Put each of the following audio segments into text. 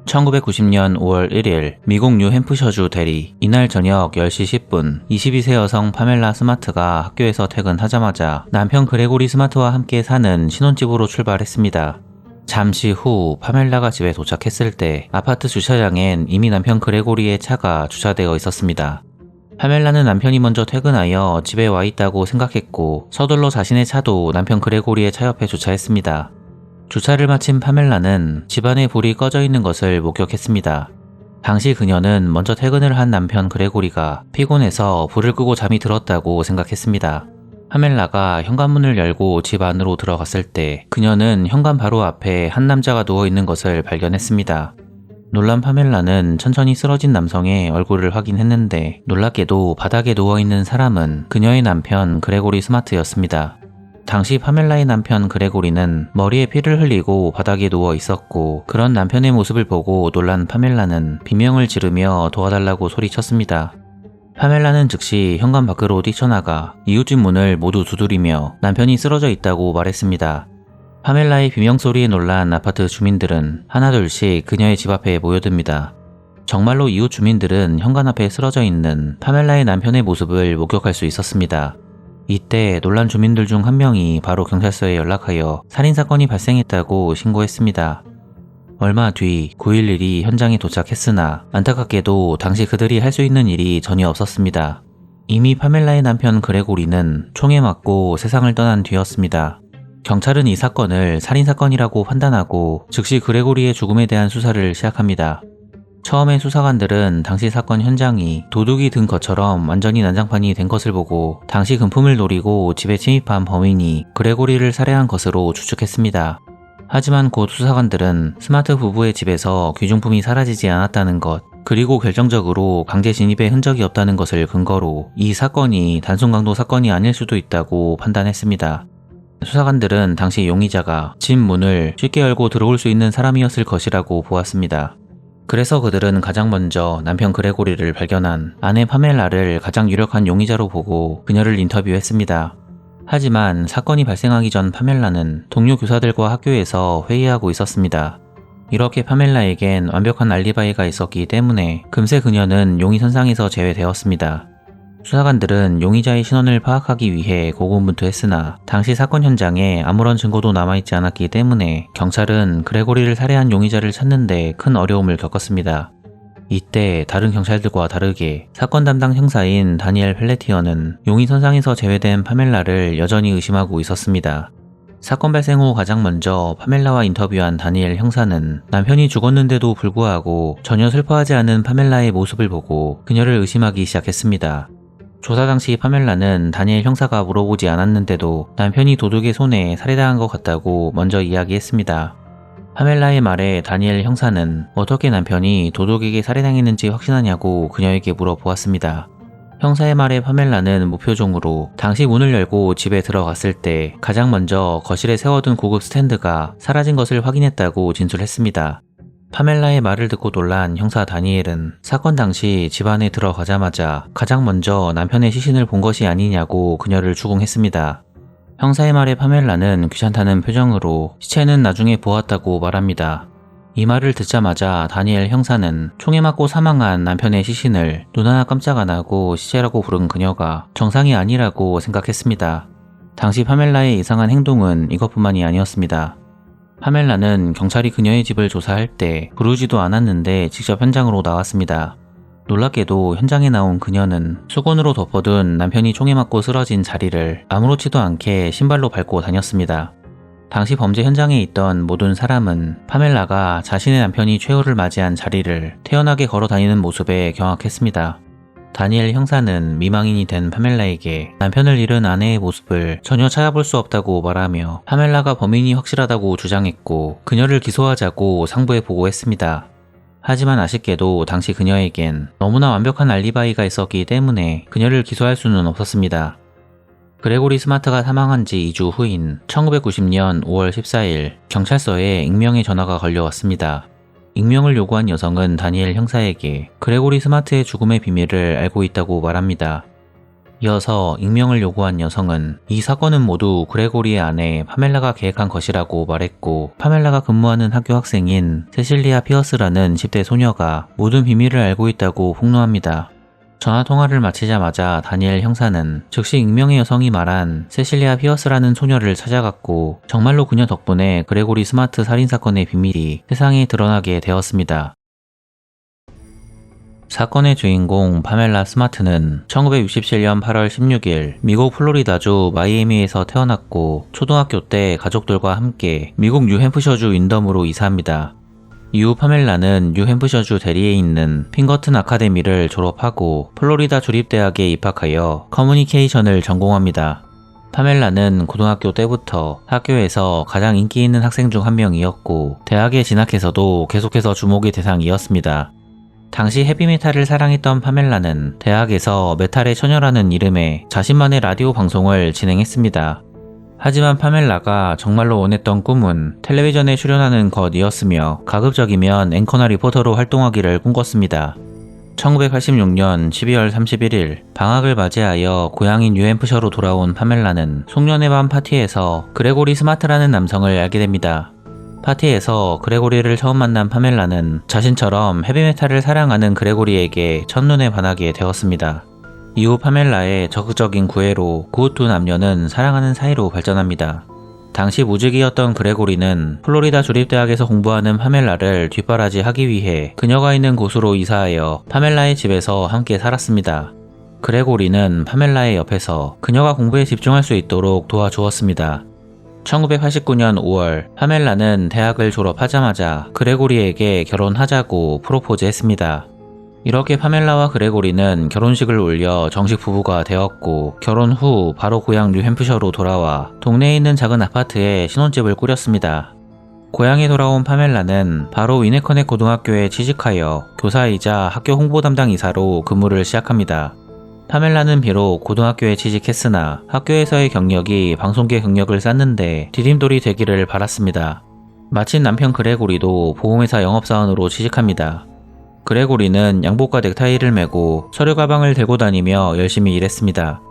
1990년 5월 1일 미국 뉴햄프셔주 대리. 이날 저녁 10시 10분 22세 여성 파멜라 스마트가 학교에서 퇴근하자마자 남편 그레고리 스마트와 함께 사는 신혼집으로 출발했습니다. 잠시 후 파멜라가 집에 도착했을 때 아파트 주차장엔 이미 남편 그레고리의 차가 주차되어 있었습니다. 파멜라는 남편이 먼저 퇴근하여 집에 와 있다고 생각했고 서둘러 자신의 차도 남편 그레고리의 차 옆에 주차했습니다. 주차를 마친 파멜라는 집안에 불이 꺼져 있는 것을 목격했습니다. 당시 그녀는 먼저 퇴근을 한 남편 그레고리가 피곤해서 불을 끄고 잠이 들었다고 생각했습니다. 파멜라가 현관문을 열고 집 안으로 들어갔을 때 그녀는 현관 바로 앞에 한 남자가 누워 있는 것을 발견했습니다. 놀란 파멜라는 천천히 쓰러진 남성의 얼굴을 확인했는데 놀랍게도 바닥에 누워있는 사람은 그녀의 남편 그레고리 스마트였습니다. 당시 파멜라의 남편 그레고리는 머리에 피를 흘리고 바닥에 누워 있었고 그런 남편의 모습을 보고 놀란 파멜라는 비명을 지르며 도와달라고 소리쳤습니다. 파멜라는 즉시 현관 밖으로 뛰쳐나가 이웃집 문을 모두 두드리며 남편이 쓰러져 있다고 말했습니다. 파멜라의 비명소리에 놀란 아파트 주민들은 하나둘씩 그녀의 집 앞에 모여듭니다. 정말로 이웃 주민들은 현관 앞에 쓰러져 있는 파멜라의 남편의 모습을 목격할 수 있었습니다. 이때 놀란 주민들 중 한 명이 바로 경찰서에 연락하여 살인사건이 발생했다고 신고했습니다. 얼마 뒤 911이 현장에 도착했으나 안타깝게도 당시 그들이 할 수 있는 일이 전혀 없었습니다. 이미 파멜라의 남편 그레고리는 총에 맞고 세상을 떠난 뒤였습니다. 경찰은 이 사건을 살인사건이라고 판단하고 즉시 그레고리의 죽음에 대한 수사를 시작합니다. 처음에 수사관들은 당시 사건 현장이 도둑이 든 것처럼 완전히 난장판이 된 것을 보고 당시 금품을 노리고 집에 침입한 범인이 그레고리를 살해한 것으로 추측했습니다. 하지만 곧 수사관들은 스마트 부부의 집에서 귀중품이 사라지지 않았다는 것, 그리고 결정적으로 강제 진입의 흔적이 없다는 것을 근거로 이 사건이 단순 강도 사건이 아닐 수도 있다고 판단했습니다. 수사관들은 당시 용의자가 집 문을 쉽게 열고 들어올 수 있는 사람이었을 것이라고 보았습니다. 그래서 그들은 가장 먼저 남편 그레고리를 발견한 아내 파멜라를 가장 유력한 용의자로 보고 그녀를 인터뷰했습니다. 하지만 사건이 발생하기 전 파멜라는 동료 교사들과 학교에서 회의하고 있었습니다. 이렇게 파멜라에겐 완벽한 알리바이가 있었기 때문에 금세 그녀는 용의 선상에서 제외되었습니다. 수사관들은 용의자의 신원을 파악하기 위해 고군분투했으나 당시 사건 현장에 아무런 증거도 남아있지 않았기 때문에 경찰은 그레고리를 살해한 용의자를 찾는 데 큰 어려움을 겪었습니다. 이때 다른 경찰들과 다르게 사건 담당 형사인 다니엘 펠레티어는 용의 선상에서 제외된 파멜라를 여전히 의심하고 있었습니다. 사건 발생 후 가장 먼저 파멜라와 인터뷰한 다니엘 형사는 남편이 죽었는데도 불구하고 전혀 슬퍼하지 않은 파멜라의 모습을 보고 그녀를 의심하기 시작했습니다. 조사 당시 파멜라는 다니엘 형사가 물어보지 않았는데도 남편이 도둑의 손에 살해당한 것 같다고 먼저 이야기했습니다. 파멜라의 말에 다니엘 형사는 어떻게 남편이 도둑에게 살해당했는지 확신하냐고 그녀에게 물어보았습니다. 형사의 말에 파멜라는 무표정으로 당시 문을 열고 집에 들어갔을 때 가장 먼저 거실에 세워둔 고급 스탠드가 사라진 것을 확인했다고 진술했습니다. 파멜라의 말을 듣고 놀란 형사 다니엘은 사건 당시 집 안에 들어가자마자 가장 먼저 남편의 시신을 본 것이 아니냐고 그녀를 추궁했습니다. 형사의 말에 파멜라는 귀찮다는 표정으로 시체는 나중에 보았다고 말합니다. 이 말을 듣자마자 다니엘 형사는 총에 맞고 사망한 남편의 시신을 눈 하나 깜짝 안 하고 시체라고 부른 그녀가 정상이 아니라고 생각했습니다. 당시 파멜라의 이상한 행동은 이것뿐만이 아니었습니다. 파멜라는 경찰이 그녀의 집을 조사할 때 부르지도 않았는데 직접 현장으로 나왔습니다. 놀랍게도 현장에 나온 그녀는 수건으로 덮어둔 남편이 총에 맞고 쓰러진 자리를 아무렇지도 않게 신발로 밟고 다녔습니다. 당시 범죄 현장에 있던 모든 사람은 파멜라가 자신의 남편이 최후를 맞이한 자리를 태연하게 걸어 다니는 모습에 경악했습니다. 다니엘 형사는 미망인이 된 파멜라에게 남편을 잃은 아내의 모습을 전혀 찾아볼 수 없다고 말하며 파멜라가 범인이 확실하다고 주장했고 그녀를 기소하자고 상부에 보고했습니다. 하지만 아쉽게도 당시 그녀에겐 너무나 완벽한 알리바이가 있었기 때문에 그녀를 기소할 수는 없었습니다. 그레고리 스마트가 사망한 지 2주 후인 1990년 5월 14일 경찰서에 익명의 전화가 걸려왔습니다. 익명을 요구한 여성은 다니엘 형사에게 그레고리 스마트의 죽음의 비밀을 알고 있다고 말합니다. 이어서 익명을 요구한 여성은 이 사건은 모두 그레고리의 아내 파멜라가 계획한 것이라고 말했고, 파멜라가 근무하는 학교 학생인 세실리아 피어스라는 10대 소녀가 모든 비밀을 알고 있다고 폭로합니다. 전화통화를 마치자마자 다니엘 형사는 즉시 익명의 여성이 말한 세실리아 피어스라는 소녀를 찾아갔고, 정말로 그녀 덕분에 그레고리 스마트 살인사건의 비밀이 세상에 드러나게 되었습니다. 사건의 주인공 파멜라 스마트는 1967년 8월 16일 미국 플로리다주 마이애미에서 태어났고, 초등학교 때 가족들과 함께 미국 뉴햄프셔주 윈덤으로 이사합니다. 이후 파멜라는 뉴햄프셔주 대리에 있는 핑거튼 아카데미를 졸업하고 플로리다 주립대학에 입학하여 커뮤니케이션을 전공합니다. 파멜라는 고등학교 때부터 학교에서 가장 인기 있는 학생 중 한 명이었고, 대학에 진학해서도 계속해서 주목의 대상이었습니다. 당시 헤비메탈을 사랑했던 파멜라는 대학에서 메탈의 처녀라는 이름의 자신만의 라디오 방송을 진행했습니다. 하지만 파멜라가 정말로 원했던 꿈은 텔레비전에 출연하는 것이었으며, 가급적이면 앵커나 리포터로 활동하기를 꿈꿨습니다. 1986년 12월 31일 방학을 맞이하여 고향인 뉴햄프셔로 돌아온 파멜라는 송년회 밤 파티에서 그레고리 스마트라는 남성을 알게 됩니다. 파티에서 그레고리를 처음 만난 파멜라는 자신처럼 헤비메탈을 사랑하는 그레고리에게 첫눈에 반하게 되었습니다. 이후 파멜라의 적극적인 구애로 그 두 남녀는 사랑하는 사이로 발전합니다. 당시 무직이었던 그레고리는 플로리다 주립대학에서 공부하는 파멜라를 뒷바라지하기 위해 그녀가 있는 곳으로 이사하여 파멜라의 집에서 함께 살았습니다. 그레고리는 파멜라의 옆에서 그녀가 공부에 집중할 수 있도록 도와주었습니다. 1989년 5월 파멜라는 대학을 졸업하자마자 그레고리에게 결혼하자고 프로포즈했습니다. 이렇게 파멜라와 그레고리는 결혼식을 올려 정식 부부가 되었고, 결혼 후 바로 고향 뉴햄프셔로 돌아와 동네에 있는 작은 아파트에 신혼집을 꾸렸습니다. 고향에 돌아온 파멜라는 바로 위네커넥 고등학교에 취직하여 교사이자 학교 홍보 담당 이사로 근무를 시작합니다. 파멜라는 비록 고등학교에 취직했으나 학교에서의 경력이 방송계 경력을 쌓는데 디딤돌이 되기를 바랐습니다. 마침 남편 그레고리도 보험회사 영업사원으로 취직합니다. 그레고리는 양복과 넥타이를 메고 서류 가방을 들고 다니며 열심히 일했습니다.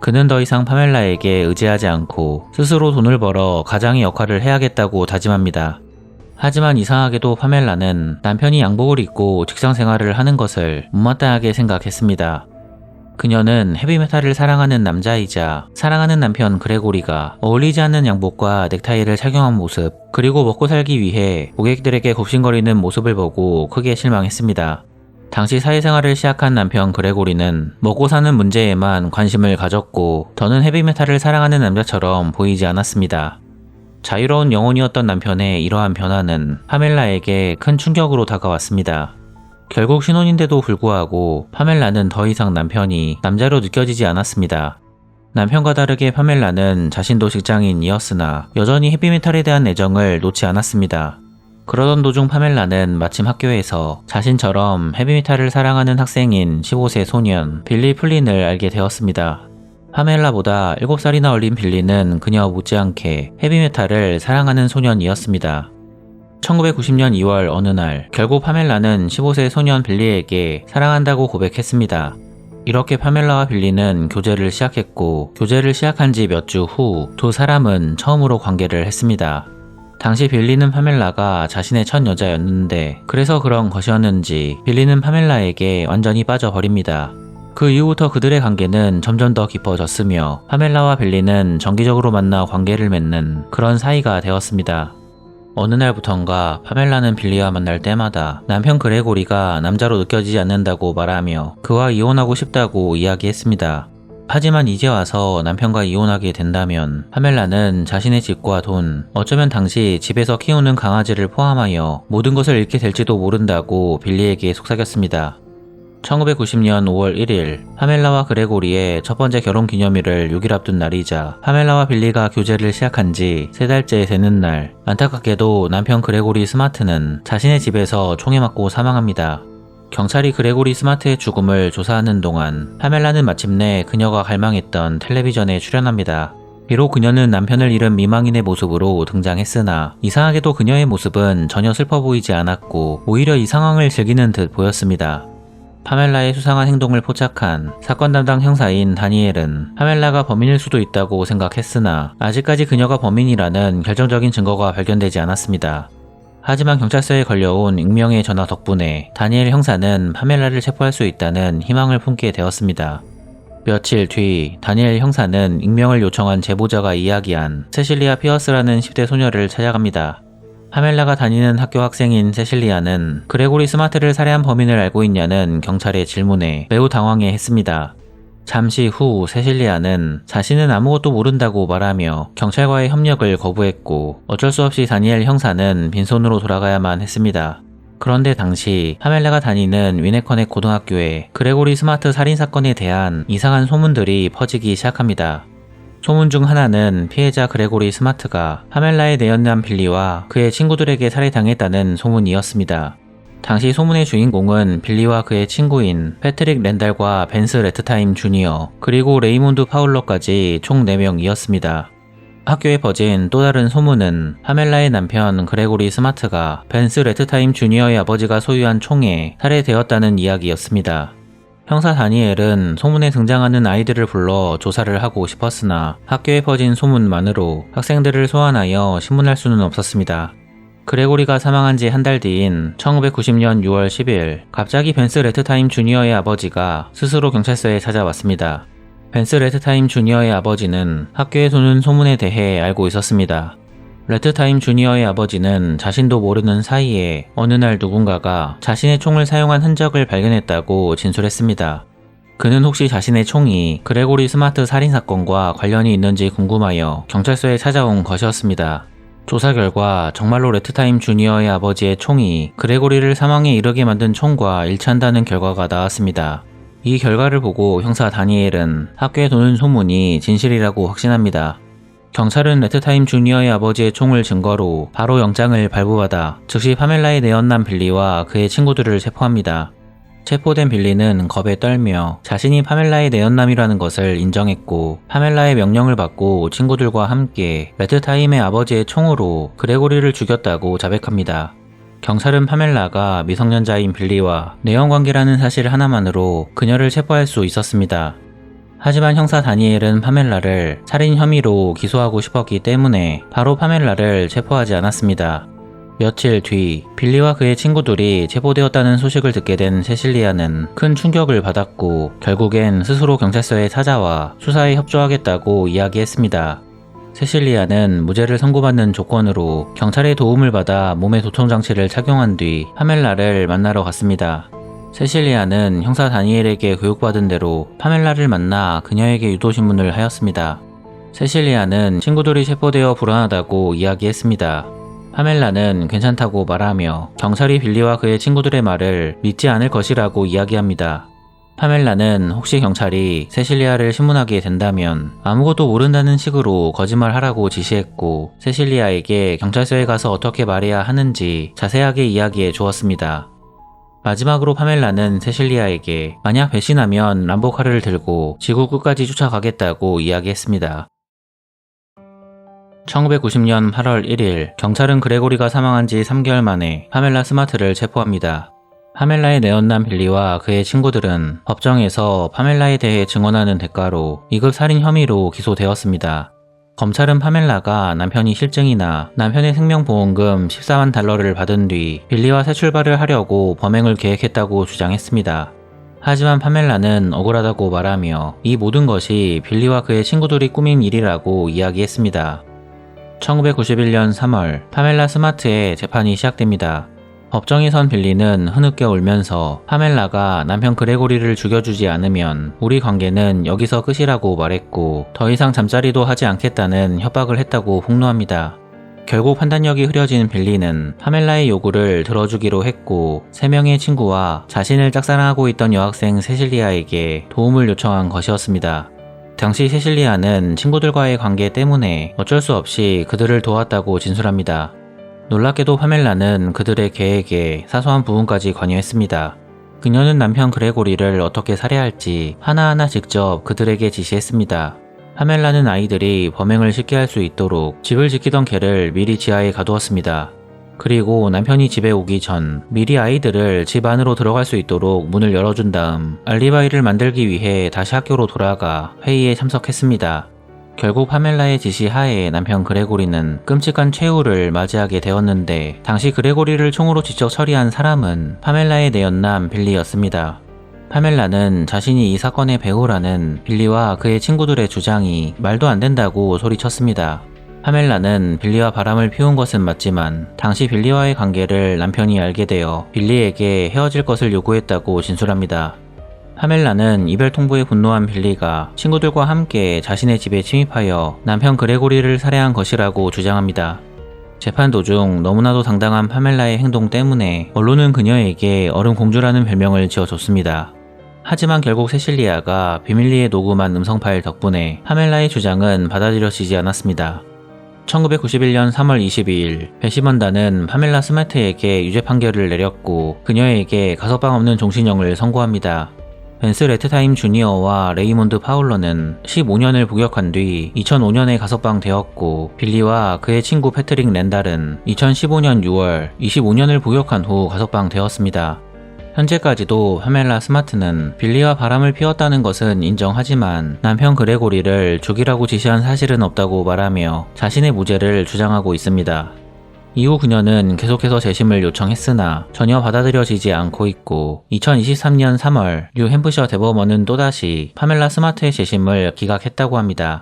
그는 더 이상 파멜라에게 의지하지 않고 스스로 돈을 벌어 가장의 역할을 해야겠다고 다짐합니다. 하지만 이상하게도 파멜라는 남편이 양복을 입고 직장 생활을 하는 것을 못마땅하게 생각했습니다. 그녀는 헤비메탈을 사랑하는 남자이자 사랑하는 남편 그레고리가 어울리지 않는 양복과 넥타이를 착용한 모습, 그리고 먹고 살기 위해 고객들에게 굽신거리는 모습을 보고 크게 실망했습니다. 당시 사회생활을 시작한 남편 그레고리는 먹고 사는 문제에만 관심을 가졌고, 더는 헤비메탈을 사랑하는 남자처럼 보이지 않았습니다. 자유로운 영혼이었던 남편의 이러한 변화는 파멜라에게 큰 충격으로 다가왔습니다. 결국 신혼인데도 불구하고 파멜라는 더 이상 남편이 남자로 느껴지지 않았습니다. 남편과 다르게 파멜라는 자신도 직장인이었으나 여전히 헤비메탈에 대한 애정을 놓지 않았습니다. 그러던 도중 파멜라는 마침 학교에서 자신처럼 헤비메탈을 사랑하는 학생인 15세 소년 빌리 플린을 알게 되었습니다. 파멜라보다 7살이나 어린 빌리는 그녀와 못지않게 헤비메탈을 사랑하는 소년이었습니다. 1990년 2월 어느 날 결국 파멜라는 15세 소년 빌리에게 사랑한다고 고백했습니다. 이렇게 파멜라와 빌리는 교제를 시작했고, 교제를 시작한 지 몇 주 후 두 사람은 처음으로 관계를 했습니다. 당시 빌리는 파멜라가 자신의 첫 여자였는데, 그래서 그런 것이었는지 빌리는 파멜라에게 완전히 빠져버립니다. 그 이후부터 그들의 관계는 점점 더 깊어졌으며 파멜라와 빌리는 정기적으로 만나 관계를 맺는 그런 사이가 되었습니다. 어느 날부턴가 파멜라는 빌리와 만날 때마다 남편 그레고리가 남자로 느껴지지 않는다고 말하며 그와 이혼하고 싶다고 이야기했습니다. 하지만 이제 와서 남편과 이혼하게 된다면 파멜라는 자신의 집과 돈, 어쩌면 당시 집에서 키우는 강아지를 포함하여 모든 것을 잃게 될지도 모른다고 빌리에게 속삭였습니다. 1990년 5월 1일 파멜라와 그레고리의 첫 번째 결혼 기념일을 6일 앞둔 날이자 파멜라와 빌리가 교제를 시작한 지 3달째 되는 날, 안타깝게도 남편 그레고리 스마트는 자신의 집에서 총에 맞고 사망합니다. 경찰이 그레고리 스마트의 죽음을 조사하는 동안 파멜라는 마침내 그녀가 갈망했던 텔레비전에 출연합니다. 비록 그녀는 남편을 잃은 미망인의 모습으로 등장했으나 이상하게도 그녀의 모습은 전혀 슬퍼 보이지 않았고 오히려 이 상황을 즐기는 듯 보였습니다. 파멜라의 수상한 행동을 포착한 사건 담당 형사인 다니엘은 파멜라가 범인일 수도 있다고 생각했으나 아직까지 그녀가 범인이라는 결정적인 증거가 발견되지 않았습니다. 하지만 경찰서에 걸려온 익명의 전화 덕분에 다니엘 형사는 파멜라를 체포할 수 있다는 희망을 품게 되었습니다. 며칠 뒤 다니엘 형사는 익명을 요청한 제보자가 이야기한 세실리아 피어스라는 10대 소녀를 찾아갑니다. 파멜라가 다니는 학교 학생인 세실리아는 그레고리 스마트를 살해한 범인을 알고 있냐는 경찰의 질문에 매우 당황해 했습니다. 잠시 후 세실리아는 자신은 아무것도 모른다고 말하며 경찰과의 협력을 거부했고 어쩔 수 없이 다니엘 형사는 빈손으로 돌아가야만 했습니다. 그런데 당시 파멜라가 다니는 위네커넥 고등학교에 그레고리 스마트 살인사건에 대한 이상한 소문들이 퍼지기 시작합니다. 소문 중 하나는 피해자 그레고리 스마트가 파멜라의 내연남 빌리와 그의 친구들에게 살해당했다는 소문이었습니다. 당시 소문의 주인공은 빌리와 그의 친구인 패트릭 랜달과 벤스 레트타임 주니어 그리고 레이몬드 파울러까지 총 4명이었습니다. 학교에 퍼진 또 다른 소문은 파멜라의 남편 그레고리 스마트가 벤스 레트타임 주니어의 아버지가 소유한 총에 살해되었다는 이야기였습니다. 형사 다니엘은 소문에 등장하는 아이들을 불러 조사를 하고 싶었으나 학교에 퍼진 소문만으로 학생들을 소환하여 신문할 수는 없었습니다. 그레고리가 사망한 지 한 달 뒤인 1990년 6월 10일 갑자기 벤스 레트타임 주니어의 아버지가 스스로 경찰서에 찾아왔습니다. 벤스 레트타임 주니어의 아버지는 학교에 도는 소문에 대해 알고 있었습니다. 레트타임 주니어의 아버지는 자신도 모르는 사이에 어느 날 누군가가 자신의 총을 사용한 흔적을 발견했다고 진술했습니다. 그는 혹시 자신의 총이 그레고리 스마트 살인사건과 관련이 있는지 궁금하여 경찰서에 찾아온 것이었습니다. 조사 결과 정말로 레트타임 주니어의 아버지의 총이 그레고리를 사망에 이르게 만든 총과 일치한다는 결과가 나왔습니다. 이 결과를 보고 형사 다니엘은 학교에 도는 소문이 진실이라고 확신합니다. 경찰은 레트타임 주니어의 아버지의 총을 증거로 바로 영장을 발부받아 즉시 파멜라의 내연남 빌리와 그의 친구들을 체포합니다. 체포된 빌리는 겁에 떨며 자신이 파멜라의 내연남이라는 것을 인정했고 파멜라의 명령을 받고 친구들과 함께 레트타임의 아버지의 총으로 그레고리를 죽였다고 자백합니다. 경찰은 파멜라가 미성년자인 빌리와 내연관계라는 사실 하나만으로 그녀를 체포할 수 있었습니다. 하지만 형사 다니엘은 파멜라를 살인 혐의로 기소하고 싶었기 때문에 바로 파멜라를 체포하지 않았습니다. 며칠 뒤 빌리와 그의 친구들이 체포되었다는 소식을 듣게 된 세실리아는 큰 충격을 받았고 결국엔 스스로 경찰서에 찾아와 수사에 협조하겠다고 이야기했습니다. 세실리아는 무죄를 선고받는 조건으로 경찰의 도움을 받아 몸에 도청장치를 착용한 뒤 파멜라를 만나러 갔습니다. 세실리아는 형사 다니엘에게 교육받은 대로 파멜라를 만나 그녀에게 유도신문을 하였습니다. 세실리아는 친구들이 체포되어 불안하다고 이야기했습니다. 파멜라는 괜찮다고 말하며 경찰이 빌리와 그의 친구들의 말을 믿지 않을 것이라고 이야기합니다. 파멜라는 혹시 경찰이 세실리아를 신문하게 된다면 아무것도 모른다는 식으로 거짓말하라고 지시했고 세실리아에게 경찰서에 가서 어떻게 말해야 하는지 자세하게 이야기해 주었습니다. 마지막으로 파멜라는 세실리아에게 만약 배신하면 람보카르를 들고 지구 끝까지 쫓아가겠다고 이야기했습니다. 1990년 8월 1일 경찰은 그레고리가 사망한 지 3개월 만에 파멜라 스마트를 체포합니다. 파멜라의 내연남 빌리와 그의 친구들은 법정에서 파멜라에 대해 증언하는 대가로 2급 살인 혐의로 기소되었습니다. 검찰은 파멜라가 남편이 실증이나 남편의 생명보험금 14만 달러를 받은 뒤 빌리와 새 출발을 하려고 범행을 계획했다고 주장했습니다. 하지만 파멜라는 억울하다고 말하며 이 모든 것이 빌리와 그의 친구들이 꾸민 일이라고 이야기했습니다. 1991년 3월 파멜라 스마트의 재판이 시작됩니다. 법정에 선 빌리는 흐느껴 울면서 파멜라가 남편 그레고리를 죽여주지 않으면 우리 관계는 여기서 끝이라고 말했고 더 이상 잠자리도 하지 않겠다는 협박을 했다고 폭로합니다. 결국 판단력이 흐려진 빌리는 파멜라의 요구를 들어주기로 했고 3명의 친구와 자신을 짝사랑하고 있던 여학생 세실리아에게 도움을 요청한 것이었습니다. 당시 세실리아는 친구들과의 관계 때문에 어쩔 수 없이 그들을 도왔다고 진술합니다. 놀랍게도 파멜라는 그들의 계획에 사소한 부분까지 관여했습니다. 그녀는 남편 그레고리를 어떻게 살해할지 하나하나 직접 그들에게 지시했습니다. 파멜라는 아이들이 범행을 쉽게 할 수 있도록 집을 지키던 개를 미리 지하에 가두었습니다. 그리고 남편이 집에 오기 전 미리 아이들을 집 안으로 들어갈 수 있도록 문을 열어준 다음 알리바이를 만들기 위해 다시 학교로 돌아가 회의에 참석했습니다. 결국 파멜라의 지시 하에 남편 그레고리는 끔찍한 최후를 맞이하게 되었는데, 당시 그레고리를 총으로 직접 처리한 사람은 파멜라의 내연남 빌리였습니다. 파멜라는 자신이 이 사건의 배우라는 빌리와 그의 친구들의 주장이 말도 안 된다고 소리쳤습니다. 파멜라는 빌리와 바람을 피운 것은 맞지만 당시 빌리와의 관계를 남편이 알게 되어 빌리에게 헤어질 것을 요구했다고 진술합니다. 파멜라는 이별 통보에 분노한 빌리가 친구들과 함께 자신의 집에 침입하여 남편 그레고리를 살해한 것이라고 주장합니다. 재판 도중 너무나도 당당한 파멜라의 행동 때문에 언론은 그녀에게 얼음 공주라는 별명을 지어줬습니다. 하지만 결국 세실리아가 비밀리에 녹음한 음성 파일 덕분에 파멜라의 주장은 받아들여지지 않았습니다. 1991년 3월 22일 배심원단은 파멜라 스마트에게 유죄 판결을 내렸고 그녀에게 가석방 없는 종신형을 선고합니다. 벤스 레트타임 주니어와 레이몬드 파울러는 15년을 복역한 뒤 2005년에 가석방 되었고, 빌리와 그의 친구 패트릭 랜달은 2015년 6월 25년을 복역한 후 가석방 되었습니다. 현재까지도 파멜라 스마트는 빌리와 바람을 피웠다는 것은 인정하지만 남편 그레고리를 죽이라고 지시한 사실은 없다고 말하며 자신의 무죄를 주장하고 있습니다. 이후 그녀는 계속해서 재심을 요청했으나 전혀 받아들여지지 않고 있고, 2023년 3월 뉴 햄프셔 대법원은 또다시 파멜라 스마트의 재심을 기각했다고 합니다.